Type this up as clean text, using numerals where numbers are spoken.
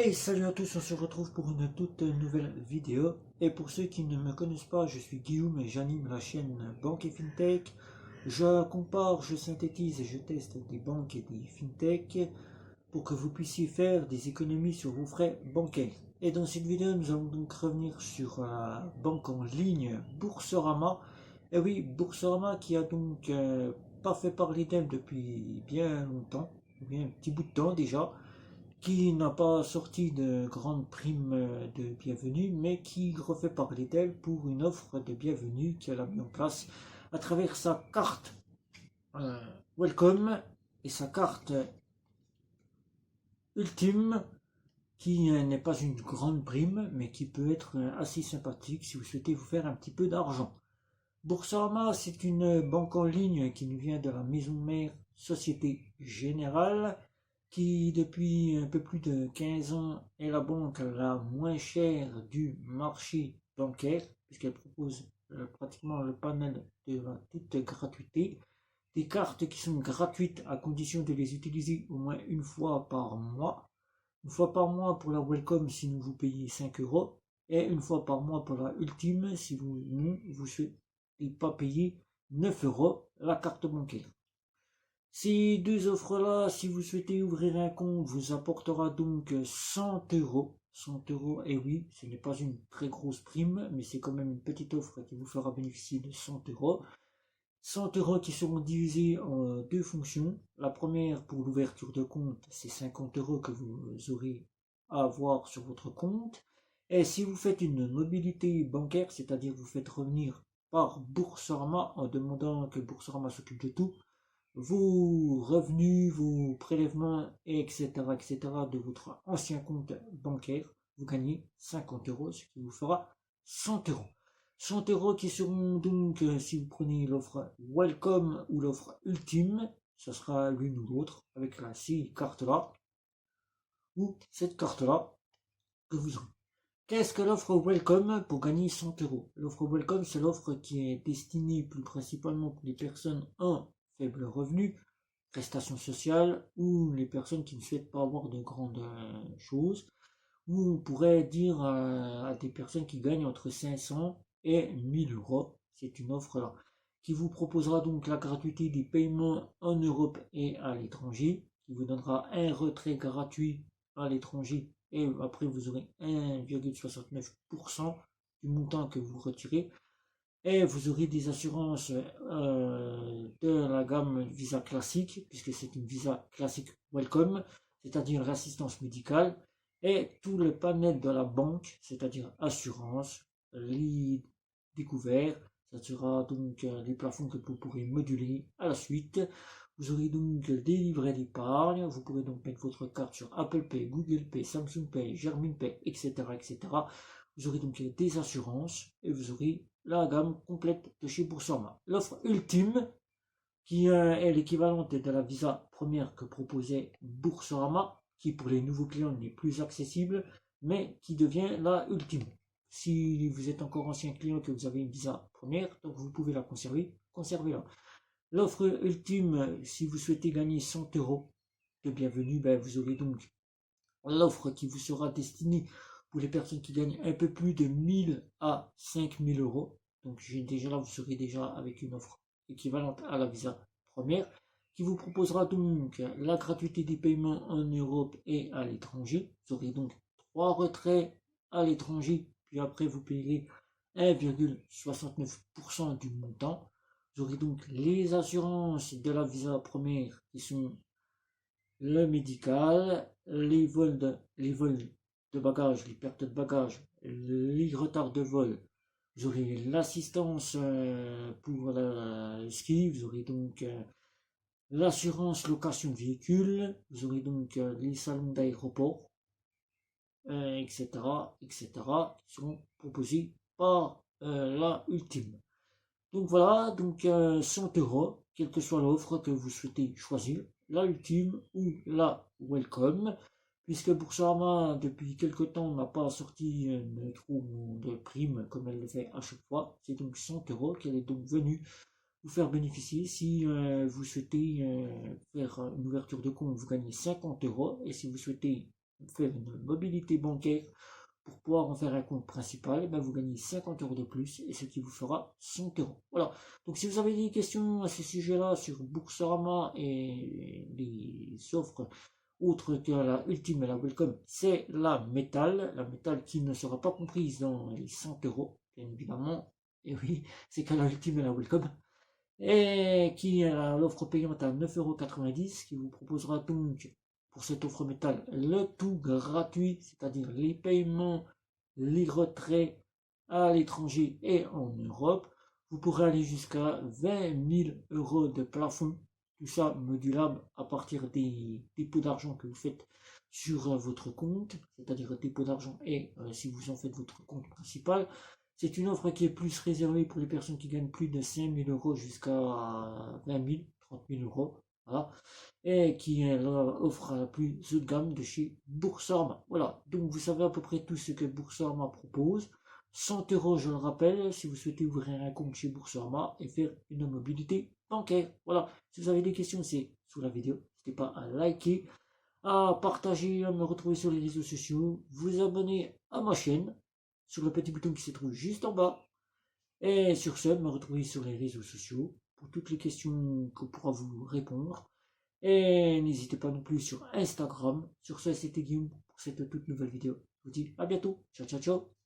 Hey, salut à tous, on se retrouve pour une toute nouvelle vidéo. Et pour ceux qui ne me connaissent pas, je suis Guillaume et j'anime la chaîne Banque et FinTech. Je compare, je synthétise et je teste des banques et des FinTech pour que vous puissiez faire des économies sur vos frais bancaires. Et dans cette vidéo, nous allons donc revenir sur la banque en ligne Boursorama. Et oui, Boursorama qui a donc pas fait parler d'elle depuis bien longtemps, ou bien un petit bout de temps déjà, qui n'a pas sorti de grande prime de bienvenue, mais qui refait parler d'elle pour une offre de bienvenue qu'elle a mis en place à travers sa carte euh, Welcome et sa carte Ultime, qui n'est pas une grande prime, mais qui peut être assez sympathique si vous souhaitez vous faire un petit peu d'argent. Boursorama, c'est une banque en ligne qui nous vient de la maison mère Société Générale, qui depuis un peu plus de 15 ans est la banque la moins chère du marché bancaire, puisqu'elle propose pratiquement le panel de la toute gratuité, des cartes qui sont gratuites à condition de les utiliser au moins une fois par mois. Une fois par mois pour la Welcome si vous payez 5 euros, et une fois par mois pour la Ultime si vous ne souhaitez pas payer 9 euros la carte bancaire. Ces deux offres-là, si vous souhaitez ouvrir un compte, vous apportera donc 100 euros. 100 euros, et oui, ce n'est pas une très grosse prime, mais c'est quand même une petite offre qui vous fera bénéficier de 100 euros. 100 euros qui seront divisés en deux fonctions. La première, pour l'ouverture de compte, c'est 50 euros que vous aurez à avoir sur votre compte. Et si vous faites une mobilité bancaire, c'est-à-dire vous faites revenir par Boursorama en demandant que Boursorama s'occupe de tout, vos revenus, vos prélèvements, etc., de votre ancien compte bancaire, vous gagnez 50 euros, ce qui vous fera 100 euros. 100 euros qui seront donc, si vous prenez l'offre Welcome ou l'offre Ultime, ce sera l'une ou l'autre, avec ces cartes-là, ou cette carte-là, que vous aurez. Qu'est-ce que l'offre Welcome pour gagner 100 euros? L'offre Welcome, c'est l'offre qui est destinée plus principalement pour les personnes en faible revenu, prestations sociales, ou les personnes qui ne souhaitent pas avoir de grandes choses, ou on pourrait dire à des personnes qui gagnent entre 500 et 1000 euros. C'est une offre là qui vous proposera donc la gratuité des paiements en Europe et à l'étranger, qui vous donnera un retrait gratuit à l'étranger, et après vous aurez 1,69% du montant que vous retirez. Et vous aurez des assurances de la gamme Visa classique, puisque c'est une Visa classique Welcome, c'est-à-dire l'assistance médicale, et tout le panel de la banque, c'est-à-dire assurance, lit découvert, ça sera donc les plafonds que vous pourrez moduler à la suite. Vous aurez donc des livrets d'épargne, vous pourrez donc mettre votre carte sur Apple Pay, Google Pay, Samsung Pay, Germin Pay, etc., etc. Vous aurez donc des assurances et vous aurez la gamme complète de chez Boursorama. L'offre ultime, qui est l'équivalente de la Visa première que proposait Boursorama, qui pour les nouveaux clients n'est plus accessible, mais qui devient la ultime. Si vous êtes encore ancien client que vous avez une Visa première, donc vous pouvez la conserver, conservez-la. L'offre ultime, si vous souhaitez gagner 100 euros de bienvenue, vous aurez donc l'offre qui vous sera destinée pour les personnes qui gagnent un peu plus de 1000 à 5000 euros. Donc déjà là, vous serez déjà avec une offre équivalente à la Visa première, qui vous proposera donc la gratuité des paiements en Europe et à l'étranger. Vous aurez donc 3 retraits à l'étranger, puis après vous payerez 1,69% du montant. Vous aurez donc les assurances de la Visa première qui sont le médical, les vols de bagages, les pertes de bagages, les retards de vol. Vous aurez l'assistance pour le ski, vous aurez donc l'assurance location de véhicules, vous aurez donc les salons d'aéroport, etc., etc., qui seront proposés par la Ultime. Donc voilà, donc 100 euros, quelle que soit l'offre que vous souhaitez choisir, la Ultime ou la Welcome, puisque Boursorama, depuis quelque temps, n'a pas sorti trop de primes comme elle le fait à chaque fois. C'est donc 100 euros qu'elle est donc venue vous faire bénéficier. Si vous souhaitez faire une ouverture de compte, vous gagnez 50 euros, et si vous souhaitez faire une mobilité bancaire pour pouvoir en faire un compte principal, et ben vous gagnez 50 € de plus, et ce qui vous fera 100 €. Voilà. Donc si vous avez des questions à ce sujet-là sur Boursorama et les offres autres que la Ultime et la Welcome, c'est la métal qui ne sera pas comprise dans les 100 €, bien évidemment. Et oui, c'est que la Ultime et la Welcome. Et qui a l'offre payante à 9,90 € qui vous proposera donc pour cette offre métal le tout gratuit, c'est-à-dire les paiements, les retraits à l'étranger et en Europe. Vous pourrez aller jusqu'à 20 000 € de plafond, tout ça modulable à partir des dépôts d'argent que vous faites sur votre compte, c'est-à-dire dépôt d'argent et si vous en faites votre compte principal. C'est une offre qui est plus réservée pour les personnes qui gagnent plus de 5 000 € jusqu'à 20 000, 30 000 €. Voilà. Et qui est l'offre la plus haut de gamme de chez Boursorama. Voilà. Donc vous savez à peu près tout ce que Boursorama propose. 100 €, je le rappelle, si vous souhaitez ouvrir un compte chez Boursorama et faire une mobilité bancaire. Voilà. Si vous avez des questions, c'est sous la vidéo. N'hésitez pas à liker, à partager, à me retrouver sur les réseaux sociaux, vous abonner à ma chaîne sur le petit bouton qui se trouve juste en bas. Et sur ce, me retrouver sur les réseaux sociaux pour toutes les questions qu'on pourra vous répondre. Et n'hésitez pas non plus sur Instagram. Sur ce, c'était Guillaume pour cette toute nouvelle vidéo. Je vous dis à bientôt. Ciao, ciao, ciao.